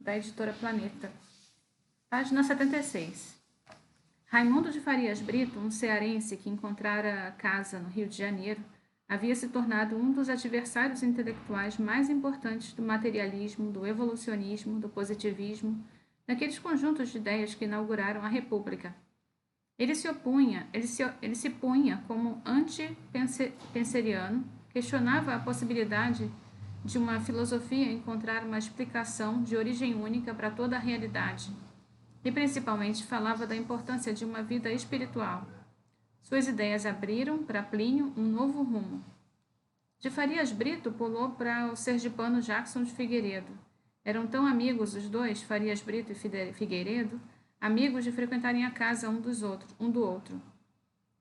da editora Planeta. Página 76. Raimundo de Farias Brito, um cearense que encontrara casa no Rio de Janeiro, havia se tornado um dos adversários intelectuais mais importantes do materialismo, do evolucionismo, do positivismo, daqueles conjuntos de ideias que inauguraram a República. Ele se punha como anti-penseriano, questionava a possibilidade de uma filosofia encontrar uma explicação de origem única para toda a realidade, e principalmente falava da importância de uma vida espiritual. Suas ideias abriram para Plínio um novo rumo. De Farias Brito pulou para o sergipano Jackson de Figueiredo. Eram tão amigos os dois, Farias Brito e Figueiredo, amigos de frequentarem a casa um do outro,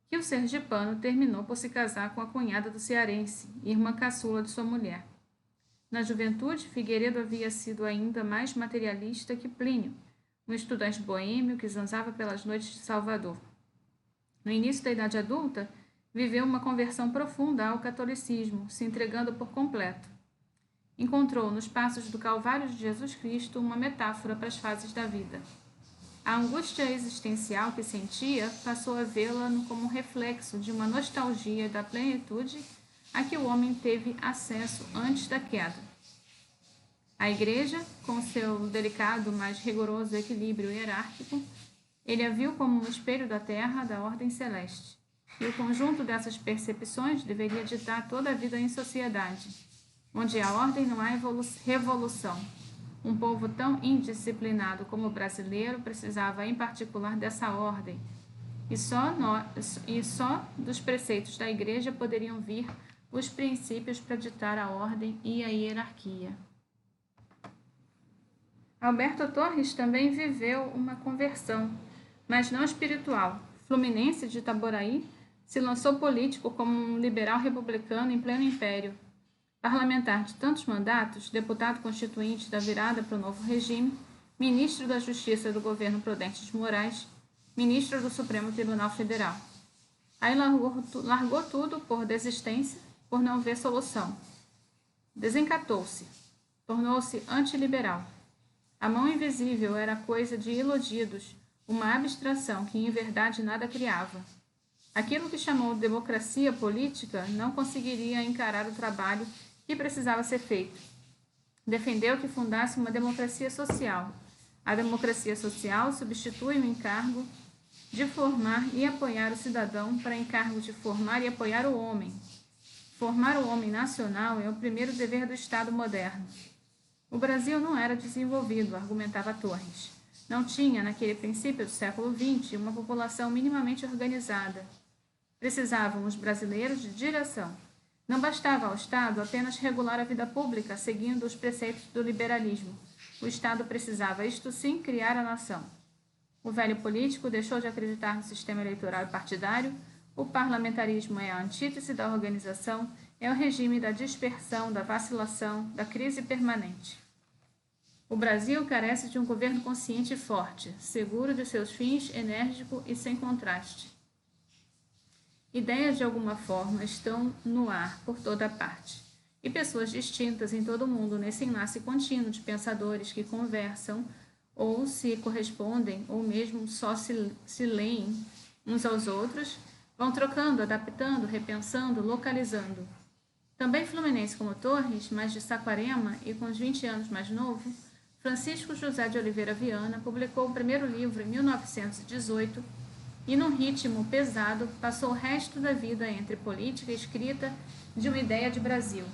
que o sergipano terminou por se casar com a cunhada do cearense, irmã caçula de sua mulher. Na juventude, Figueiredo havia sido ainda mais materialista que Plínio, um estudante boêmio que zanzava pelas noites de Salvador. No início da idade adulta, viveu uma conversão profunda ao catolicismo, se entregando por completo. Encontrou nos passos do Calvário de Jesus Cristo uma metáfora para as fases da vida. A angústia existencial que sentia passou a vê-la como um reflexo de uma nostalgia da plenitude a que o homem teve acesso antes da queda. A Igreja, com seu delicado, mas rigoroso equilíbrio hierárquico, ele a viu como um espelho da terra da ordem celeste, e o conjunto dessas percepções deveria ditar toda a vida em sociedade, onde a ordem não há revolução. Um povo tão indisciplinado como o brasileiro precisava, em particular, dessa ordem, e só dos preceitos da Igreja poderiam vir os princípios para ditar a ordem e a hierarquia. Alberto Torres também viveu uma conversão, mas não espiritual. Fluminense de Itaboraí, se lançou político como um liberal republicano em pleno império. Parlamentar de tantos mandatos, deputado constituinte da virada para o novo regime, ministro da Justiça do governo Prudente de Moraes, ministro do Supremo Tribunal Federal. Aí largou tudo por desistência, por não ver solução. Desencatou-se, tornou-se antiliberal. A mão invisível era coisa de iludidos, uma abstração que em verdade nada criava. Aquilo que chamou de democracia política não conseguiria encarar o trabalho que precisava ser feito. Defendeu que fundasse uma democracia social. A democracia social substitui o encargo de formar e apoiar o cidadão para encargo de formar e apoiar o homem. Formar o homem nacional é o primeiro dever do Estado moderno. O Brasil não era desenvolvido, argumentava Torres. Não tinha, naquele princípio do século XX, uma população minimamente organizada. Precisavam os brasileiros de direção. Não bastava ao Estado apenas regular a vida pública seguindo os preceitos do liberalismo. O Estado precisava, isto sim, criar a nação. O velho político deixou de acreditar no sistema eleitoral e partidário. O parlamentarismo é a antítese da organização, é o regime da dispersão, da vacilação, da crise permanente. O Brasil carece de um governo consciente e forte, seguro de seus fins, enérgico e sem contraste. Ideias de alguma forma estão no ar por toda parte, e pessoas distintas em todo o mundo nesse enlace contínuo de pensadores que conversam ou se correspondem ou mesmo só se leem uns aos outros, vão trocando, adaptando, repensando, localizando. Também fluminense como Torres, mas de Saquarema e com uns 20 anos mais novo, Francisco José de Oliveira Viana publicou o primeiro livro em 1918 e, num ritmo pesado, passou o resto da vida entre política e escrita de uma ideia de Brasil.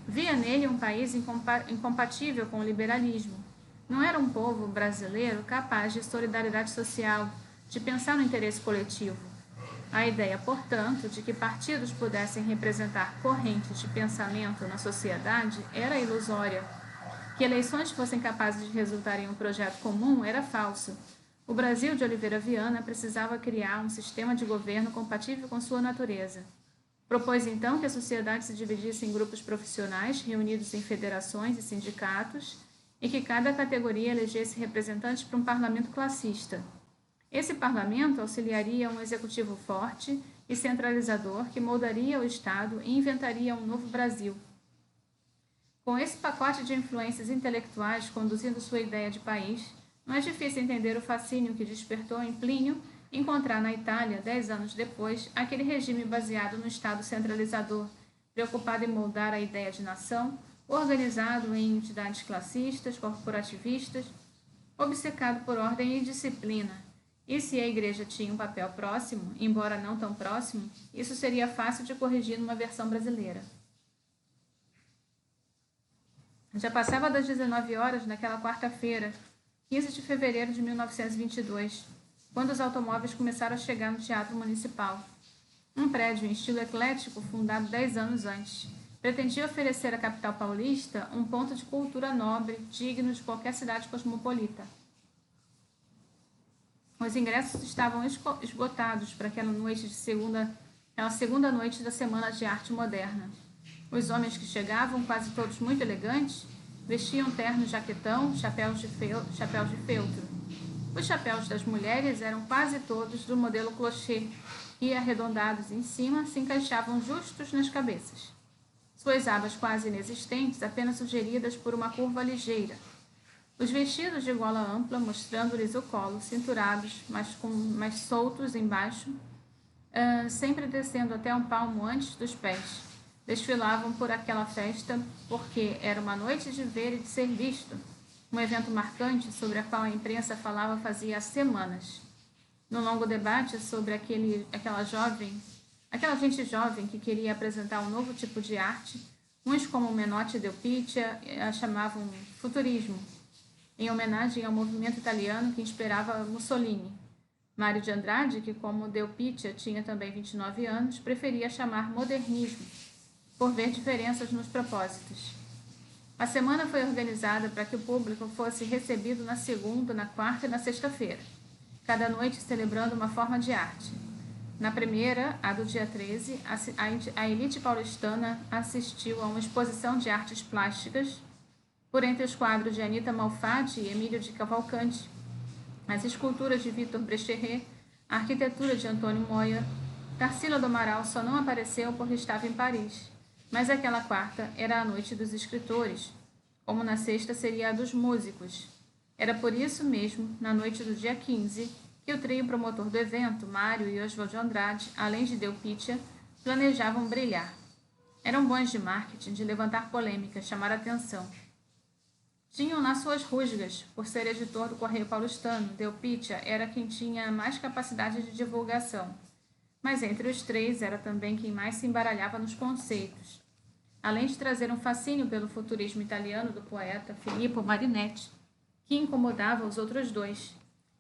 Via nele um país incompatível com o liberalismo. Não era um povo brasileiro capaz de solidariedade social, de pensar no interesse coletivo. A ideia, portanto, de que partidos pudessem representar correntes de pensamento na sociedade era ilusória. Que eleições fossem capazes de resultar em um projeto comum era falso. O Brasil de Oliveira Viana precisava criar um sistema de governo compatível com sua natureza. Propôs então que a sociedade se dividisse em grupos profissionais, reunidos em federações e sindicatos, e que cada categoria elegesse representantes para um parlamento classista. Esse parlamento auxiliaria um executivo forte e centralizador que moldaria o Estado e inventaria um novo Brasil. Com esse pacote de influências intelectuais conduzindo sua ideia de país, não é difícil entender o fascínio que despertou em Plínio encontrar na Itália, 10 anos depois, aquele regime baseado no Estado centralizador, preocupado em moldar a ideia de nação, organizado em entidades classistas, corporativistas, obcecado por ordem e disciplina. E se a igreja tinha um papel próximo, embora não tão próximo, isso seria fácil de corrigir numa versão brasileira. Já passava das 19 horas naquela quarta-feira, 15 de fevereiro de 1922, quando os automóveis começaram a chegar no Teatro Municipal. Um prédio em estilo eclético fundado 10 anos antes. Pretendia oferecer à capital paulista um ponto de cultura nobre, digno de qualquer cidade cosmopolita. Os ingressos estavam esgotados para aquela segunda noite da Semana de Arte Moderna. Os homens que chegavam, quase todos muito elegantes, vestiam terno jaquetão, chapéus de feltro. Os chapéus das mulheres eram quase todos do modelo clochê e, arredondados em cima, se encaixavam justos nas cabeças. Suas abas quase inexistentes, apenas sugeridas por uma curva ligeira. Os vestidos de gola ampla, mostrando-lhes o colo, cinturados, mas soltos embaixo, sempre descendo até um palmo antes dos pés. Desfilavam por aquela festa porque era uma noite de ver e de ser visto, um evento marcante sobre a qual a imprensa falava fazia semanas. No longo debate sobre aquela gente jovem que queria apresentar um novo tipo de arte, uns como Menotti e Delpicchia a chamavam futurismo, em homenagem ao movimento italiano que inspirava Mussolini. Mário de Andrade, que como Delpicchia tinha também 29 anos, preferia chamar modernismo, por ver diferenças nos propósitos. A semana foi organizada para que o público fosse recebido na segunda, na quarta e na sexta-feira, cada noite celebrando uma forma de arte. Na primeira, a do dia 13, a elite paulistana assistiu a uma exposição de artes plásticas, por entre os quadros de Anita Malfatti e Emílio de Cavalcanti, as esculturas de Victor Brecheret, a arquitetura de Antônio Moya. Tarsila do Amaral só não apareceu porque estava em Paris, mas aquela quarta era a noite dos escritores, como na sexta seria a dos músicos. Era por isso mesmo, na noite do dia 15, que o trio promotor do evento, Mário e Oswald de Andrade, além de Delpicchia, planejavam brilhar. Eram bons de marketing, de levantar polêmica, chamar atenção. Tinham lá suas rusgas, por ser editor do Correio Paulistano. Delpicchia era quem tinha mais capacidade de divulgação, mas entre os três era também quem mais se embaralhava nos conceitos. Além de trazer um fascínio pelo futurismo italiano do poeta Filippo Marinetti, que incomodava os outros dois.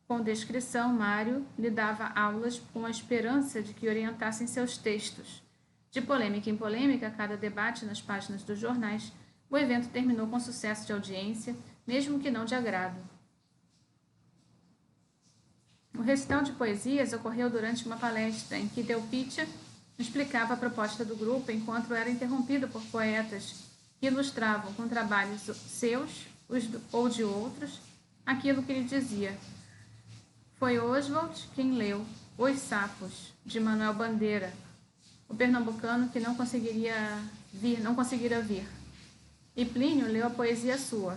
Com descrição, Mário lhe dava aulas com a esperança de que orientassem seus textos. De polêmica em polêmica, a cada debate nas páginas dos jornais, o evento terminou com sucesso de audiência, mesmo que não de agrado. O recital de poesias ocorreu durante uma palestra em que Delpicchia explicava a proposta do grupo enquanto era interrompido por poetas que ilustravam com trabalhos seus ou de outros aquilo que ele dizia. Foi Oswald quem leu Os Sapos, de Manuel Bandeira, o pernambucano que não conseguira vir. E Plínio leu a poesia sua.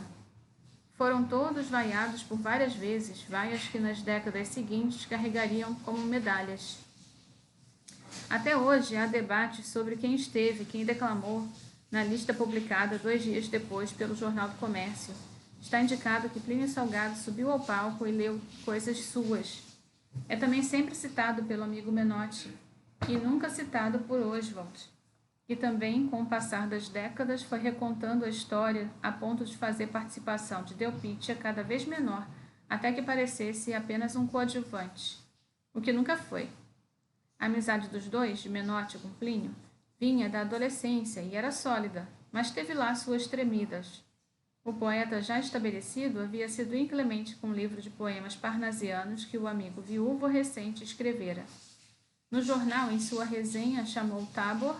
Foram todos vaiados por várias vezes, vaias que nas décadas seguintes carregariam como medalhas. Até hoje há debates sobre quem esteve, quem declamou, na lista publicada 2 dias depois pelo Jornal do Comércio. Está indicado que Plínio Salgado subiu ao palco e leu coisas suas. É também sempre citado pelo amigo Menotti, e nunca citado por Oswald, que também, com o passar das décadas, foi recontando a história a ponto de fazer participação de Delpicchia cada vez menor, até que parecesse apenas um coadjuvante, o que nunca foi. A amizade dos dois, de Menotti com Plínio, vinha da adolescência e era sólida, mas teve lá suas tremidas. O poeta já estabelecido havia sido inclemente com um livro de poemas parnasianos que o amigo viúvo recente escrevera. No jornal, em sua resenha, chamou Tabor,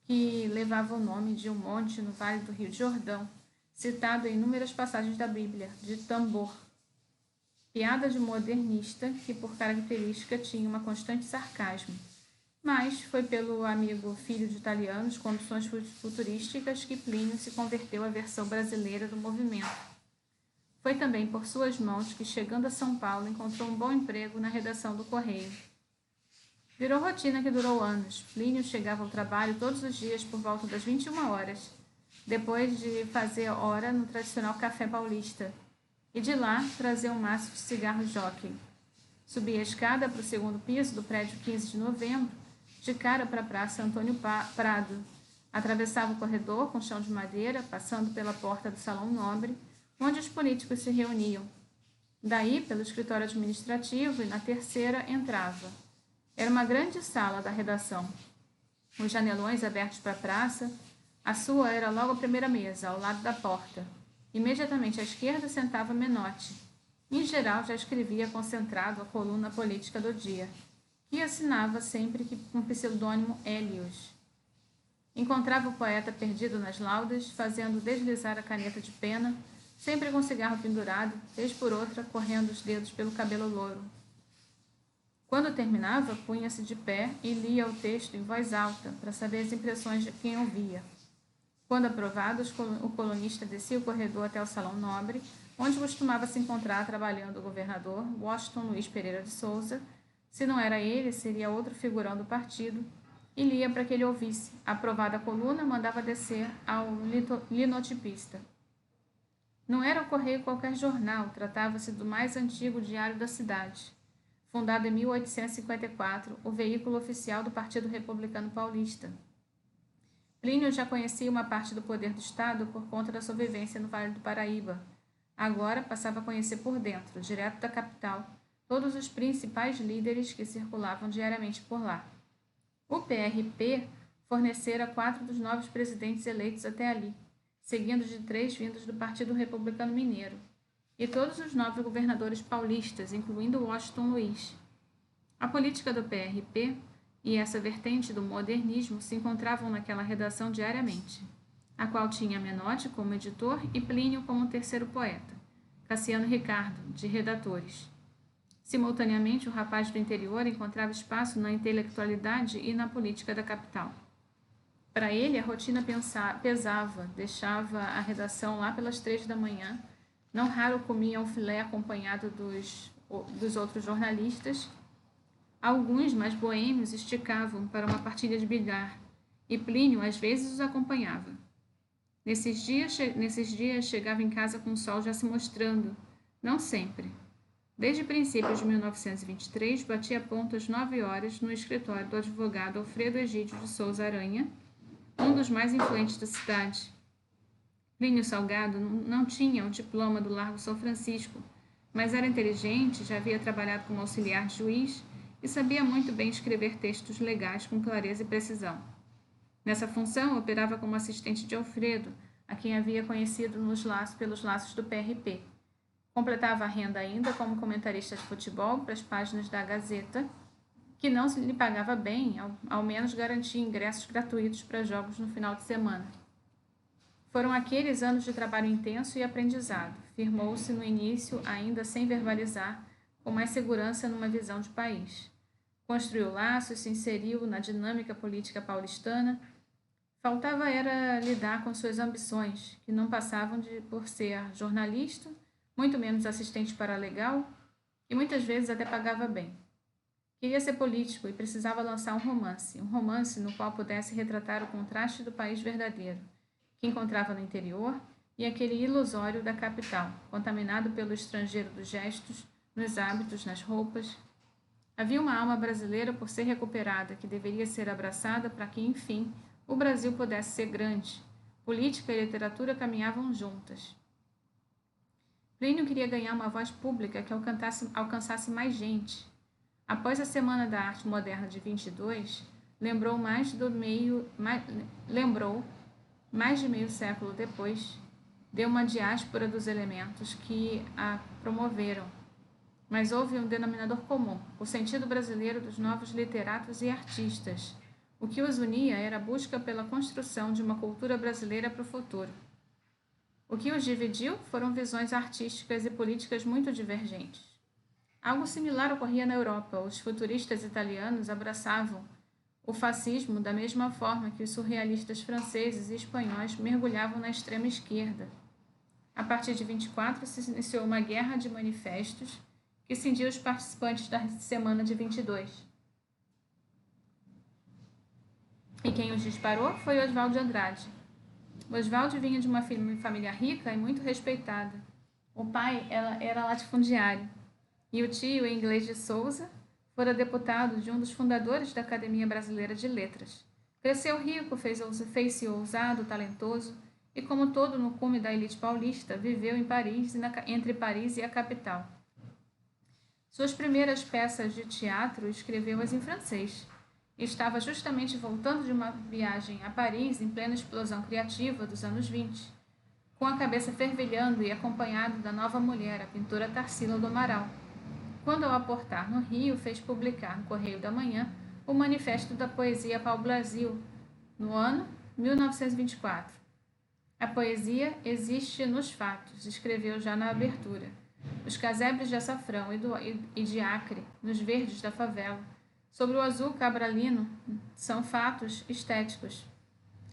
que levava o nome de um monte no Vale do Rio Jordão, citado em inúmeras passagens da Bíblia, de Tambor. Piada de modernista que, por característica, tinha uma constante sarcasmo. Mas foi pelo amigo filho de italianos com ambições futurísticas que Plínio se converteu à versão brasileira do movimento. Foi também por suas mãos que, chegando a São Paulo, encontrou um bom emprego na redação do Correio. Virou rotina que durou anos. Plínio chegava ao trabalho todos os dias por volta das 21 horas, depois de fazer hora no tradicional café paulista, e de lá trazer um maço de cigarro Jockey. Subia a escada para o segundo piso do prédio 15 de novembro, de cara para a Praça Antônio Prado. Atravessava o corredor com chão de madeira, passando pela porta do Salão Nobre, onde os políticos se reuniam. Daí, pelo escritório administrativo, e na terceira entrava. Era uma grande sala da redação. Os janelões abertos para a praça. A sua era logo a primeira mesa, ao lado da porta. Imediatamente à esquerda sentava Menotti. Em geral, já escrevia concentrado a coluna política do dia, que assinava sempre com o pseudônimo Hélios. Encontrava o poeta perdido nas laudas, fazendo deslizar a caneta de pena, sempre com o cigarro pendurado, vez por outra, correndo os dedos pelo cabelo louro. Quando terminava, punha-se de pé e lia o texto em voz alta, para saber as impressões de quem ouvia. Quando aprovado, o colunista descia o corredor até o Salão Nobre, onde costumava se encontrar trabalhando o governador Washington Luiz Pereira de Souza. Se não era ele, seria outro figurão do partido, e lia para que ele ouvisse. Aprovada a coluna, mandava descer ao linotipista. Não era o Correio qualquer jornal, tratava-se do mais antigo diário da cidade. Fundado em 1854, o veículo oficial do Partido Republicano Paulista. Plínio já conhecia uma parte do poder do Estado por conta da sua vivência no Vale do Paraíba. Agora passava a conhecer por dentro, direto da capital, todos os principais líderes que circulavam diariamente por lá. O PRP fornecera 4 dos novos presidentes eleitos até ali, seguindo de 3 vindos do Partido Republicano Mineiro, e todos os 9 governadores paulistas, incluindo Washington Luiz. A política do PRP e essa vertente do modernismo se encontravam naquela redação diariamente, a qual tinha Menotti como editor e Plínio como terceiro poeta, Cassiano Ricardo, de redatores. Simultaneamente, o rapaz do interior encontrava espaço na intelectualidade e na política da capital. Para ele, a rotina pesava, deixava a redação lá pelas 3 da manhã, não raro comia um filé acompanhado dos outros jornalistas. Alguns, mais boêmios, esticavam para uma partida de bilhar, e Plínio às vezes os acompanhava. Nesses dias chegava em casa com o sol já se mostrando, não sempre. Desde princípios de 1923, batia ponto às 9 horas no escritório do advogado Alfredo Egídio de Souza Aranha, um dos mais influentes da cidade. Plínio Salgado não tinha o diploma do Largo São Francisco, mas era inteligente, já havia trabalhado como auxiliar de juiz e sabia muito bem escrever textos legais com clareza e precisão. Nessa função, operava como assistente de Alfredo, a quem havia conhecido pelos laços do PRP. Completava a renda ainda como comentarista de futebol para as páginas da Gazeta, que não lhe pagava bem, ao menos garantia ingressos gratuitos para jogos no final de semana. Foram aqueles anos de trabalho intenso e aprendizado. Firmou-se no início, ainda sem verbalizar, com mais segurança numa visão de país. Construiu laços, se inseriu na dinâmica política paulistana. Faltava era lidar com suas ambições, que não passavam por ser jornalista, muito menos assistente paralegal, e muitas vezes até pagava bem. Queria ser político e precisava lançar um romance no qual pudesse retratar o contraste do país verdadeiro, que encontrava no interior, e aquele ilusório da capital, contaminado pelo estrangeiro dos gestos, nos hábitos, nas roupas. Havia uma alma brasileira por ser recuperada, que deveria ser abraçada para que, enfim, o Brasil pudesse ser grande. Política e literatura caminhavam juntas. Plínio queria ganhar uma voz pública que alcançasse mais gente. Após a Semana da Arte Moderna de 22, lembrou mais de meio século depois, de uma diáspora dos elementos que a promoveram. Mas houve um denominador comum, o sentido brasileiro dos novos literatos e artistas. O que os unia era a busca pela construção de uma cultura brasileira para o futuro. O que os dividiu foram visões artísticas e políticas muito divergentes. Algo similar ocorria na Europa. Os futuristas italianos abraçavam o fascismo da mesma forma que os surrealistas franceses e espanhóis mergulhavam na extrema esquerda. A partir de 24 se iniciou uma guerra de manifestos que cindiu os participantes da semana de 22. E quem os disparou foi Oswald de Andrade. Oswald vinha de uma família rica e muito respeitada. O pai era latifundiário e o tio, Inglês de Souza, fora deputado de um dos fundadores da Academia Brasileira de Letras. Cresceu rico, fez-se ousado, talentoso e, como todo no cume da elite paulista, viveu em Paris entre Paris e a capital. Suas primeiras peças de teatro escreveu-as em francês. Estava justamente voltando de uma viagem a Paris em plena explosão criativa dos anos 20, com a cabeça fervilhando e acompanhado da nova mulher, a pintora Tarsila do Amaral, quando, ao aportar no Rio, fez publicar no Correio da Manhã o Manifesto da Poesia para o Brasil, no ano 1924. A poesia existe nos fatos, escreveu já na abertura. Os casebres de açafrão e de acre, nos verdes da favela, sobre o azul cabralino, são fatos estéticos.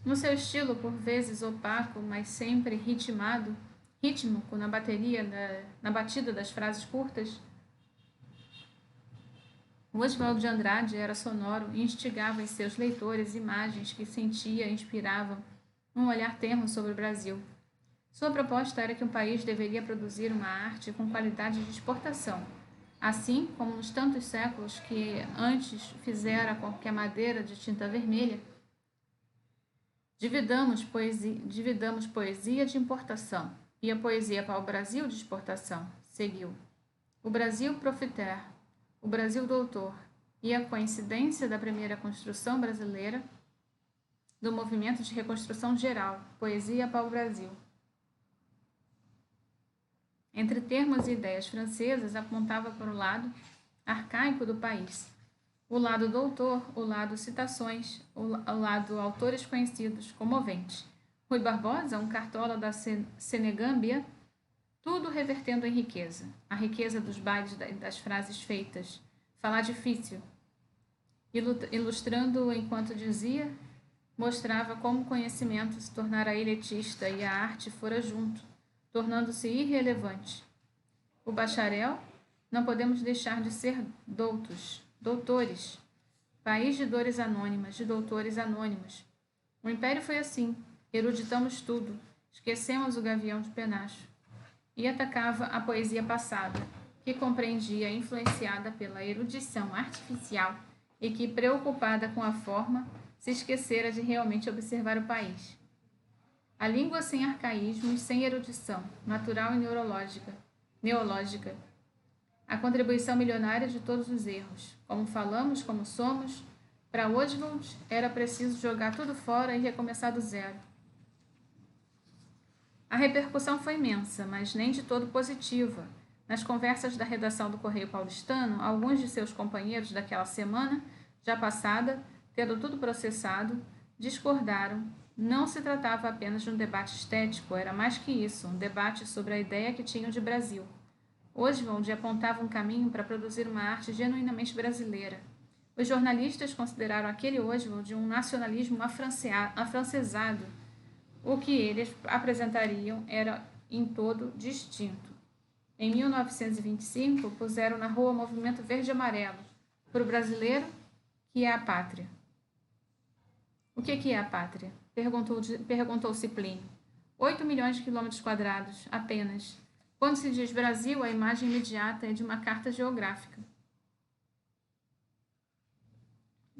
No seu estilo, por vezes opaco, mas sempre rítmico na batida das frases curtas, Oswald de Andrade era sonoro e instigava em seus leitores imagens que sentia e inspiravam um olhar tenro sobre o Brasil. Sua proposta era que um país deveria produzir uma arte com qualidade de exportação, assim como nos tantos séculos que antes fizera qualquer madeira de tinta vermelha. Dividamos poesia de importação e a poesia para o Brasil de exportação, seguiu. O Brasil profiter, o Brasil doutor e a coincidência da primeira construção brasileira do movimento de reconstrução geral, poesia para o Brasil. Entre termos e ideias francesas, apontava para o lado arcaico do país, o lado doutor, o lado citações, o lado autores conhecidos, comovente. Rui Barbosa, um cartola da Senegâmbia, tudo revertendo em riqueza, a riqueza dos bailes das frases feitas, falar difícil, ilustrando enquanto dizia, mostrava como o conhecimento se tornara elitista e a arte fora junto, tornando-se irrelevante. O bacharel, não podemos deixar de ser doutores, país de dores anônimas, de doutores anônimos. O império foi assim, eruditamos tudo, esquecemos o gavião de penacho. E atacava a poesia passada, que compreendia influenciada pela erudição artificial e que, preocupada com a forma, se esquecera de realmente observar o país. A língua sem arcaísmos, sem erudição, natural e neológica. A contribuição milionária de todos os erros. Como falamos, como somos, para Oswald era preciso jogar tudo fora e recomeçar do zero. A repercussão foi imensa, mas nem de todo positiva. Nas conversas da redação do Correio Paulistano, alguns de seus companheiros daquela semana, já passada, tendo tudo processado, discordaram. Não se tratava apenas de um debate estético, era mais que isso, um debate sobre a ideia que tinham de Brasil. Oswald apontava um caminho para produzir uma arte genuinamente brasileira. Os jornalistas consideraram aquele Oswald um nacionalismo afrancesado. O que eles apresentariam era em todo distinto. Em 1925, puseram na rua o movimento verde-amarelo, para o brasileiro, que é a pátria. O que é a pátria? Perguntou Ciplínio. 8 milhões de quilômetros quadrados, apenas. Quando se diz Brasil, a imagem imediata é de uma carta geográfica.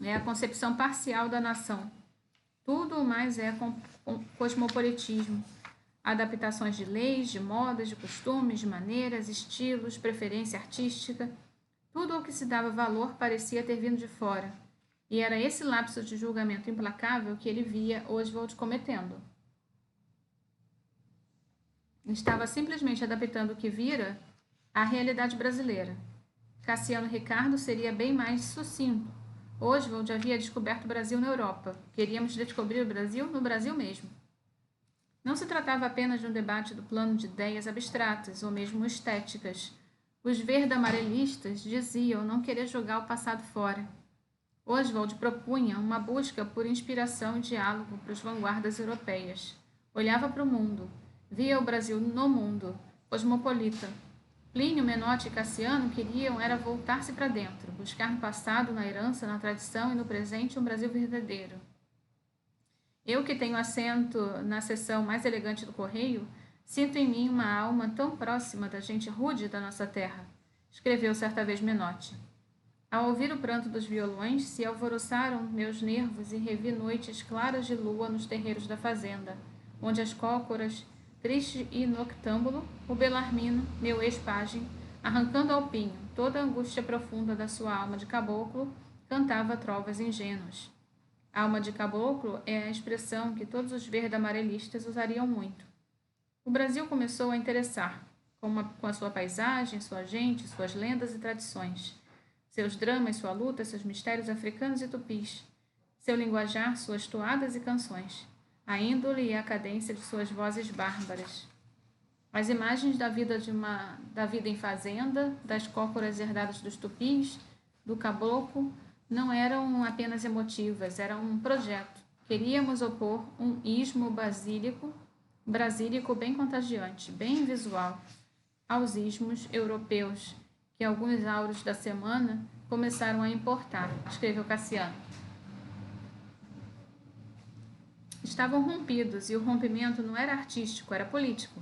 É a concepção parcial da nação. Tudo o mais é cosmopolitismo. Adaptações de leis, de modas, de costumes, de maneiras, estilos, preferência artística. Tudo ao que se dava valor parecia ter vindo de fora. E era esse lapso de julgamento implacável que ele via Oswald cometendo. Estava simplesmente adaptando o que vira à realidade brasileira. Cassiano Ricardo seria bem mais sucinto. Oswald havia descoberto o Brasil na Europa. Queríamos descobrir o Brasil no Brasil mesmo. Não se tratava apenas de um debate do plano de ideias abstratas ou mesmo estéticas. Os verde-amarelistas diziam não querer jogar o passado fora. Oswald propunha uma busca por inspiração e diálogo para as vanguardas europeias. Olhava para o mundo, via o Brasil no mundo, cosmopolita. Plínio, Menotti e Cassiano queriam era voltar-se para dentro, buscar no passado, na herança, na tradição e no presente um Brasil verdadeiro. Eu, que tenho assento na seção mais elegante do Correio, sinto em mim uma alma tão próxima da gente rude da nossa terra, escreveu certa vez Menotti. Ao ouvir o pranto dos violões, se alvoroçaram meus nervos e revi noites claras de lua nos terreiros da fazenda, onde as cócoras, triste e noctâmbulo, o Belarmino, meu ex-pajem, arrancando ao pinho toda a angústia profunda da sua alma de caboclo, cantava trovas ingênuas. Alma de caboclo é a expressão que todos os verde-amarelistas usariam muito. O Brasil começou a interessar, com a sua paisagem, sua gente, suas lendas e tradições, seus dramas, sua luta, seus mistérios africanos e tupis, seu linguajar, suas toadas e canções, a índole e a cadência de suas vozes bárbaras. As imagens da vida em fazenda, das cócoras herdadas dos tupis, do caboclo, não eram apenas emotivas, eram um projeto. Queríamos opor um ismo brasílico bem contagiante, bem visual, aos ismos europeus, que alguns auros da semana começaram a importar, escreveu Cassiano. Estavam rompidos, e o rompimento não era artístico, era político.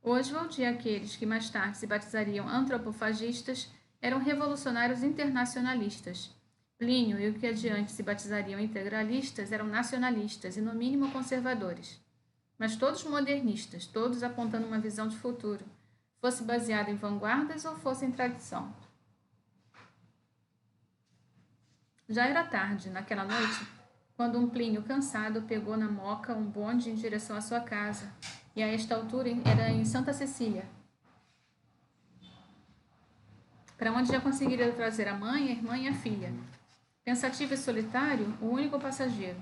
Oswald e aqueles que mais tarde se batizariam antropofagistas eram revolucionários internacionalistas. Plínio e os que adiante se batizariam integralistas eram nacionalistas e, no mínimo, conservadores. Mas todos modernistas, todos apontando uma visão de futuro, fosse baseada em vanguardas ou fosse em tradição. Já era tarde, naquela noite, quando um Plínio cansado pegou na moca um bonde em direção à sua casa, e a esta altura era em Santa Cecília, para onde já conseguiria trazer a mãe, a irmã e a filha. Pensativo e solitário, o único passageiro.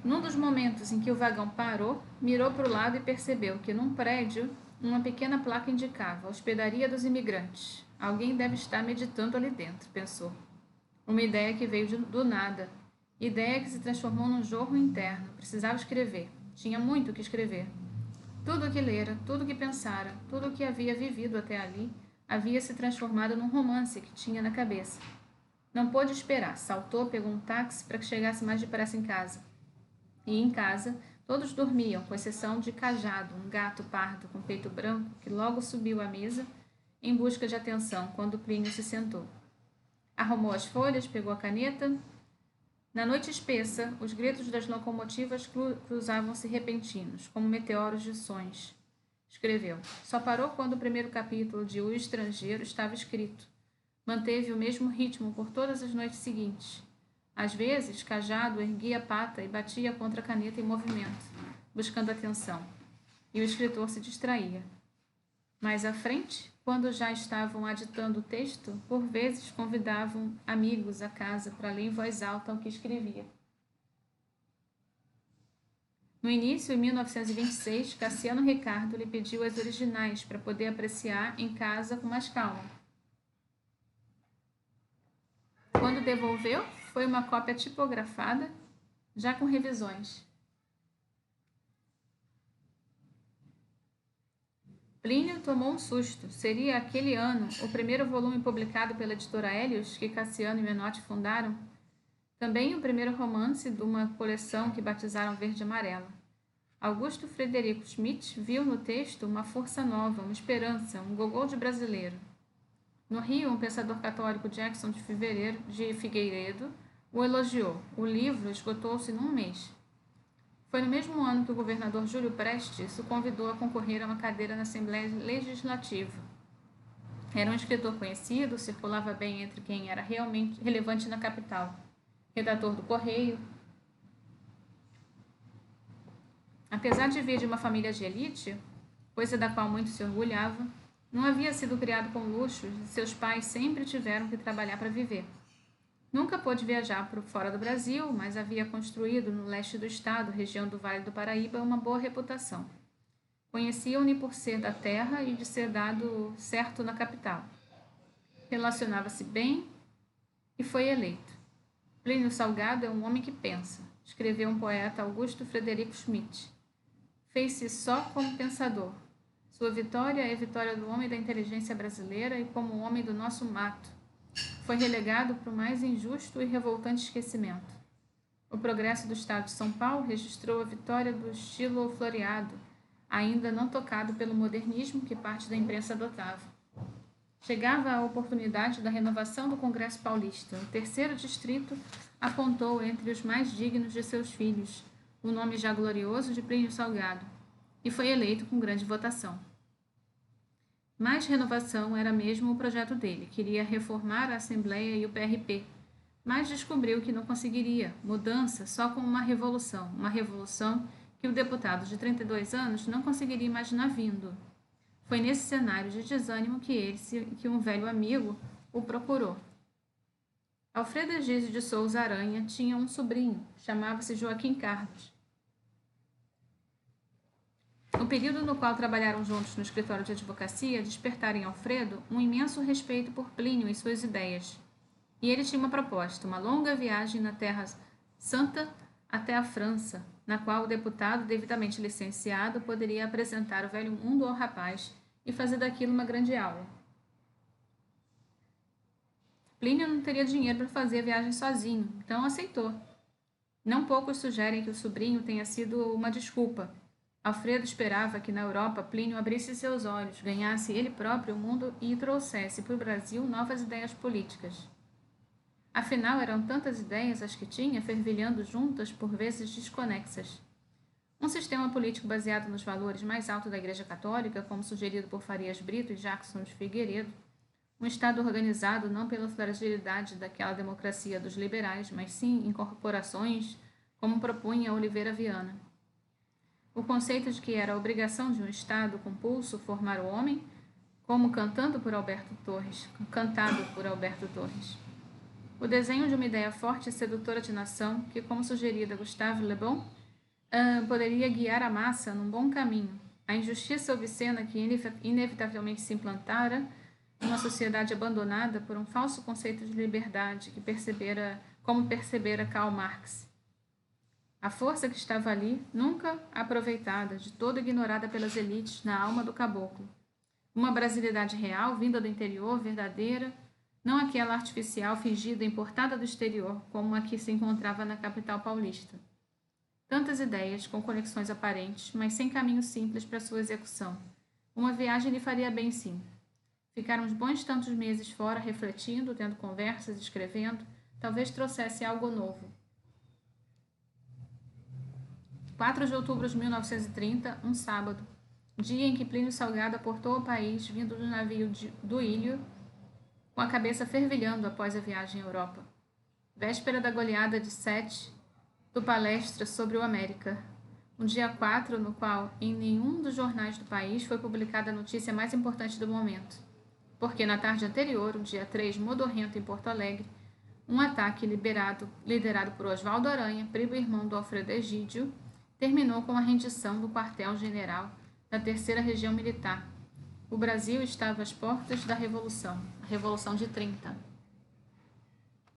Num dos momentos em que o vagão parou, mirou para o lado e percebeu que num prédio uma pequena placa indicava Hospedaria dos Imigrantes. Alguém deve estar meditando ali dentro, pensou. Uma ideia que veio do nada. Ideia que se transformou num jorro interno. Precisava escrever. Tinha muito o que escrever. Tudo o que lera, tudo o que pensara, tudo o que havia vivido até ali, havia se transformado num romance que tinha na cabeça. Não pôde esperar. Saltou, pegou um táxi para que chegasse mais depressa em casa. E em casa, todos dormiam, com exceção de Cajado, um gato pardo com peito branco, que logo subiu à mesa em busca de atenção quando Plínio se sentou. Arrumou as folhas, pegou a caneta. Na noite espessa, os gritos das locomotivas cruzavam-se repentinos, como meteoros de sons. Escreveu. Só parou quando o primeiro capítulo de O Estrangeiro estava escrito. Manteve o mesmo ritmo por todas as noites seguintes. Às vezes, Cajado erguia a pata e batia contra a caneta em movimento, buscando atenção, e o escritor se distraía. Mais à frente, quando já estavam aditando o texto, por vezes convidavam amigos à casa para ler em voz alta o que escrevia. No início, em 1926, Cassiano Ricardo lhe pediu as originais para poder apreciar em casa com mais calma. Quando devolveu, foi uma cópia tipografada, já com revisões. Plínio tomou um susto. Seria aquele ano o primeiro volume publicado pela editora Hélios, que Cassiano e Menotti fundaram? Também o primeiro romance de uma coleção que batizaram Verde e Amarela. Augusto Frederico Schmidt viu no texto uma força nova, uma esperança, um gogol de brasileiro. No Rio, um pensador católico, Jackson de Figueiredo, o elogiou. O livro esgotou-se num mês. Foi no mesmo ano que o governador Júlio Prestes o convidou a concorrer a uma cadeira na Assembleia Legislativa. Era um escritor conhecido, circulava bem entre quem era realmente relevante na capital. Redator do Correio. Apesar de vir de uma família de elite, coisa da qual muito se orgulhava, não havia sido criado com luxos e seus pais sempre tiveram que trabalhar para viver. Nunca pôde viajar para fora do Brasil, mas havia construído no leste do estado, região do Vale do Paraíba, uma boa reputação. Conheciam-no por ser da terra e de ser dado certo na capital. Relacionava-se bem e foi eleito. Plínio Salgado é um homem que pensa, escreveu um poeta Augusto Frederico Schmidt. Fez-se só como pensador. Sua vitória é a vitória do homem da inteligência brasileira e como homem do nosso mato. Foi relegado para o mais injusto e revoltante esquecimento. O progresso do Estado de São Paulo registrou a vitória do estilo floreado, ainda não tocado pelo modernismo que parte da imprensa adotava. Chegava a oportunidade da renovação do Congresso Paulista. O terceiro distrito apontou entre os mais dignos de seus filhos o nome já glorioso de Plínio Salgado e foi eleito com grande votação. Mais renovação era mesmo o projeto dele. Queria reformar a Assembleia e o PRP, mas descobriu que não conseguiria mudança só com uma revolução que o deputado de 32 anos não conseguiria imaginar vindo. Foi nesse cenário de desânimo que um velho amigo o procurou. Alfredo Egídio de Souza Aranha tinha um sobrinho, chamava-se Joaquim Carlos. O período no qual trabalharam juntos no escritório de advocacia despertara em Alfredo um imenso respeito por Plínio e suas ideias. E ele tinha uma proposta, uma longa viagem na Terra Santa até a França, na qual o deputado devidamente licenciado poderia apresentar o velho mundo ao rapaz e fazer daquilo uma grande aula. Plínio não teria dinheiro para fazer a viagem sozinho, então aceitou. Não poucos sugerem que o sobrinho tenha sido uma desculpa. Alfredo esperava que na Europa Plínio abrisse seus olhos, ganhasse ele próprio o mundo e trouxesse para o Brasil novas ideias políticas. Afinal, eram tantas ideias as que tinha, fervilhando juntas, por vezes desconexas. Um sistema político baseado nos valores mais altos da Igreja Católica, como sugerido por Farias Brito e Jackson de Figueiredo, um Estado organizado não pela fragilidade daquela democracia dos liberais, mas sim em corporações, como propunha Oliveira Viana. O conceito de que era a obrigação de um Estado com pulso formar o homem, como cantado por Alberto Torres. O desenho de uma ideia forte e sedutora de nação, que, como sugerida Gustave Le Bon, poderia guiar a massa num bom caminho. A injustiça obscena que inevitavelmente se implantara numa sociedade abandonada por um falso conceito de liberdade como percebera Karl Marx. A força que estava ali, nunca aproveitada, de todo ignorada pelas elites, na alma do caboclo. Uma brasilidade real, vinda do interior, verdadeira, não aquela artificial, fingida, importada do exterior, como a que se encontrava na capital paulista. Tantas ideias, com conexões aparentes, mas sem caminho simples para sua execução. Uma viagem lhe faria bem, sim. Ficar uns bons tantos meses fora, refletindo, tendo conversas, escrevendo, talvez trouxesse algo novo. 4 de outubro de 1930, um sábado, dia em que Plínio Salgado aportou ao país, vindo do navio do Ilho, com a cabeça fervilhando após a viagem à Europa. Véspera da goleada de 7 do Palestra sobre o América. Um dia 4, no qual em nenhum dos jornais do país foi publicada a notícia mais importante do momento. Porque na tarde anterior, o dia 3, modorrento em Porto Alegre, um ataque liderado por Oswaldo Aranha, primo irmão do Alfredo Egídio, terminou com a rendição do quartel-general da 3ª Região Militar. O Brasil estava às portas da Revolução, a Revolução de 30.